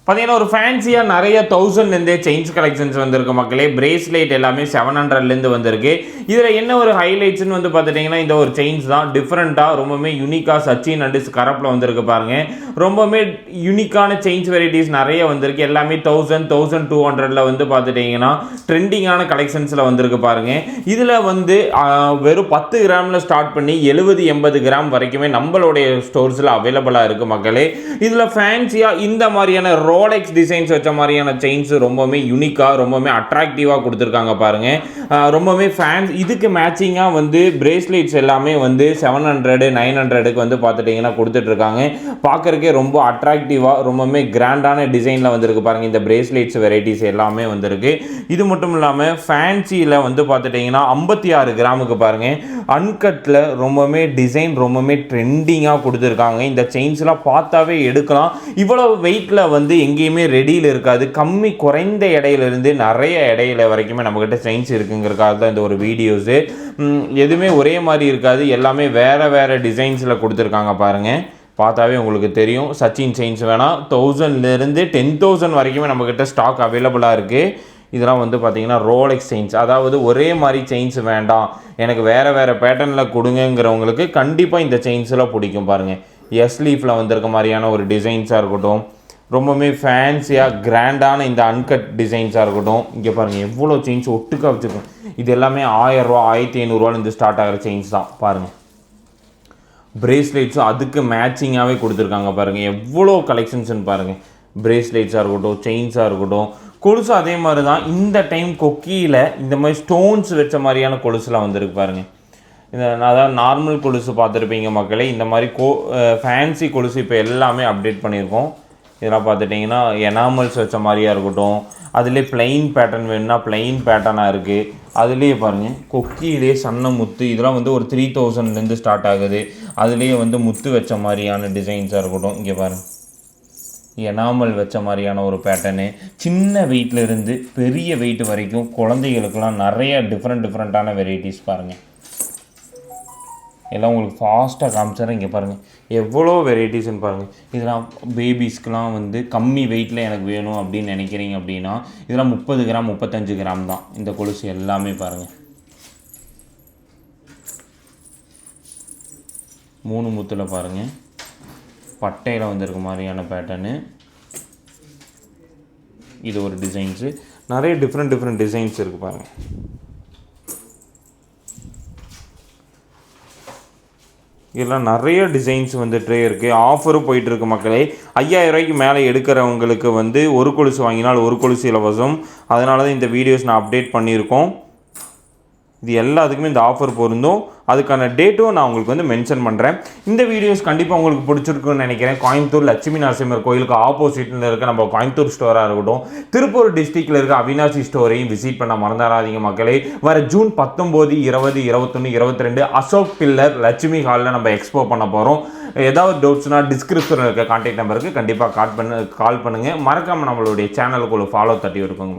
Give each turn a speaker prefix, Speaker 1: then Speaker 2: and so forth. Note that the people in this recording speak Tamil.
Speaker 1: பார்த்தீங்கன்னா ஒரு ஃபேன்சியாக நிறைய 1000லேருந்தே செயின்ஸ் கலெக்ஷன்ஸ் வந்திருக்கு மக்களே. பிரேஸ்லெட் எல்லாமே 700லேருந்து வந்திருக்கு. இதில் என்ன ஒரு ஹைலைட்ஸ்னு வந்து பார்த்துட்டிங்கன்னா இந்த ஒரு செயின்ஸ் தான் டிஃப்ரெண்ட்டாக ரொம்பவுமே யூனிக்காக சச்சின் அண்ட் ஸ்கரப்பில் வந்திருக்கு பாருங்கள். ரொம்பவுமே யூனிக்கான செயின்ஸ் வெரைட்டிஸ் நிறைய வந்திருக்கு. எல்லாமே 1200 வந்து பார்த்துட்டிங்கன்னா ட்ரெண்டிங்கான கலெக்ஷன்ஸில் வந்திருக்கு பாருங்கள். இதில் வந்து வெறும் 10 கிராமில் ஸ்டார்ட் பண்ணி 70-80 கிராம் வரைக்குமே நம்மளுடைய ஸ்டோர்ஸில் அவைலபிளாக இருக்குது மக்களே. இதில் ஃபேன்சியாக இந்த மாதிரியான ரோலெக்ஸ் டிசைன்ஸ் வச்ச மாதிரியான செயின்ஸ் ரொம்பவுமே யூனிக்காக ரொம்பவுமே அட்ராக்டிவாக கொடுத்துருக்காங்க பாருங்கள். ரொம்பவுமே ஃபேன்ஸ் இதுக்கு மேட்சிங்காக வந்து பிரேஸ்லெட்ஸ் எல்லாமே வந்து 700-900க்கு வந்து பார்த்துட்டிங்கன்னா கொடுத்துட்ருக்காங்க. பார்க்குறக்கே ரொம்ப அட்ராக்டிவாக ரொம்பவுமே கிராண்டான டிசைனில் வந்திருக்கு பாருங்கள். இந்த பிரேஸ்லெட்ஸ் வெரைட்டிஸ் எல்லாமே வந்திருக்கு. இது மட்டும் இல்லாமல் ஃபேன்சியில் வந்து பார்த்துட்டிங்கன்னா 56 கிராமுக்கு பாருங்கள் அன்கட்டில் ரொம்பவுமே டிசைன் ரொம்பவுமே ட்ரெண்டிங்காக கொடுத்துருக்காங்க. இந்த செயின்ஸ்லாம் பார்த்தாவே எடுக்கலாம். இவ்வளோ வெயிட்டில் வந்து எங்கேயுமே ரெடியில் இருக்காது. குறைந்த எடையிலிருந்து நிறைய எடையில வரைக்குமே நம்மக்கிட்ட செயின்ஸ் இருக்குங்கிறதுக்காக தான் இந்த ஒரு வீடியோஸு. எதுவுமே ஒரே மாதிரி இருக்காது. எல்லாமே வேறு டிசைன்ஸில் கொடுத்துருக்காங்க பாருங்கள். பார்த்தாவே உங்களுக்கு தெரியும். சச்சின் செயின்ஸ் வேணால் 1000லேருந்து 10,000 வரைக்குமே நம்மக்கிட்ட ஸ்டாக் அவைலபிளாக இருக்குது. இதெல்லாம் வந்து பார்த்திங்கன்னா ரோலெக்ஸ் செயின்ஸ், அதாவது ஒரே மாதிரி செயின்ஸ் வேண்டாம் எனக்கு வேறு பேட்டர்னில் கொடுங்கிறவங்களுக்கு கண்டிப்பாக இந்த செயின்ஸ்லாம் பிடிக்கும் பாருங்கள். எஸ் லீஃபில் வந்திருக்க மாதிரியான ஒரு டிசைன்ஸாக இருக்கட்டும், ரொம்பவுமே ஃபேன்சியாக கிராண்டான இந்த அன்கட் டிசைன்ஸாக இருக்கட்டும். இங்கே பாருங்கள் எவ்வளோ செயின்ஸ் ஒட்டுக்காக வச்சுருக்கோம். இது எல்லாமே 1000 ரூபா 1500 ஸ்டார்ட் ஆகிற செயின்ஸ் தான் பாருங்கள். பிரேஸ்லெட்ஸும் அதுக்கு மேட்சிங்காகவே கொடுத்துருக்காங்க பாருங்கள். எவ்வளோ கலெக்ஷன்ஸ்னு பாருங்கள். பிரேஸ்லெட்ஸாக இருக்கட்டும், செயின்ஸாக இருக்கட்டும், கொலுசு அதே மாதிரி தான். இந்த டைம் கொக்கியில் இந்த மாதிரி ஸ்டோன்ஸ் வச்ச மாதிரியான கொலுசுலாம் வந்திருக்கு பாருங்கள். இந்த அதாவது நார்மல் கொலுசு பார்த்துருப்பீங்க மக்களே. இந்த மாதிரி ஃபேன்சி கொலுசு இப்போ எல்லாமே அப்டேட் பண்ணியிருக்கோம். இதெல்லாம் பார்த்துட்டிங்கன்னா எனாமல்ஸ் வச்ச மாதிரியாக இருக்கட்டும், அதுலேயே பிளெயின் பேட்டர்ன் வேணும்னா பிளெயின் பேட்டர்னாக இருக்குது. அதுலேயே பாருங்கள் கொக்கியிலே சன்ன முத்து இதெல்லாம் வந்து ஒரு 3000லேருந்து ஸ்டார்ட் ஆகுது. அதுலேயே வந்து முத்து வச்ச மாதிரியான டிசைன்ஸாக இருக்கட்டும். இங்கே பாருங்கள் எனாமல் வச்ச மாதிரியான ஒரு பேட்டர்னு. சின்ன வெயிட்லேருந்து பெரிய வெயிட் வரைக்கும் குழந்தைகளுக்கெல்லாம் நிறைய டிஃப்ரெண்ட்டான வெரைட்டிஸ் பாருங்கள். எல்லாம் உங்களுக்கு ஃபாஸ்ட்டாக காமிச்சாரு. இங்கே பாருங்கள் எவ்வளோ வெரைட்டிஸ்ன்னு பாருங்கள். இதெல்லாம் பேபிஸ்க்கெலாம் வந்து கம்மி வெயிட்டில் எனக்கு வேணும் அப்படின்னு நினைக்கிறீங்க அப்படின்னா இதெல்லாம் 30 கிராம் 35 கிராம் தான் இந்த கொலுசு எல்லாமே பாருங்கள். 3 முத்தில் பாருங்கள். பட்டையில் வந்திருக்க மாதிரியான பேட்டர்னு. இது ஒரு டிசைன்ஸு. நிறைய டிஃப்ரெண்ட் டிசைன்ஸ் இருக்குது பாருங்கள். இதெல்லாம் நிறைய டிசைன்ஸ் வந்துட்டே இருக்குது. ஆஃபரும் போயிட்டுருக்கு மக்களே. 5000 ரூபாய்க்கு மேலே எடுக்கிறவங்களுக்கு வந்து ஒரு கொலுசு வாங்கினால் ஒரு கொலுசு இலவசம். அதனால தான் இந்த வீடியோஸ் நான் அப்டேட் பண்ணியிருக்கோம். இது எல்லாத்துக்குமே இந்த ஆஃபர் பொருந்தும். அதுக்கான டேட்டும் நான் உங்களுக்கு வந்து மென்ஷன் பண்ணுறேன். இந்த வீடியோஸ் கண்டிப்பாக உங்களுக்கு பிடிச்சிருக்குன்னு நினைக்கிறேன். கோயம்புத்தூர் லட்சுமி நரசிம்மர் கோயிலுக்கு ஆப்போசிட்டில் இருக்க நம்ம கோயம்புத்தூர் ஸ்டோராக இருக்கட்டும், திருப்பூர் டிஸ்ட்ரிக்டில் இருக்க அவினாசி ஸ்டோரையும் விசிட் பண்ண மறந்துடாதீங்க மக்களே. வர ஜூன் 19, 20, 21, 22 அசோக் பில்லர் லட்சுமி ஹாலில் நம்ம எக்ஸ்போ பண்ண போகிறோம். ஏதாவது டவுட்ஸ்னால் டிஸ்கிரிப்ஷனில் இருக்க கான்டாக்ட் நம்பருக்கு கண்டிப்பாக கால் பண்ணுங்கள். மறக்காமல் நம்மளுடைய சேனலுக்கு ஒரு ஃபாலோ தட்டி இருக்குங்க.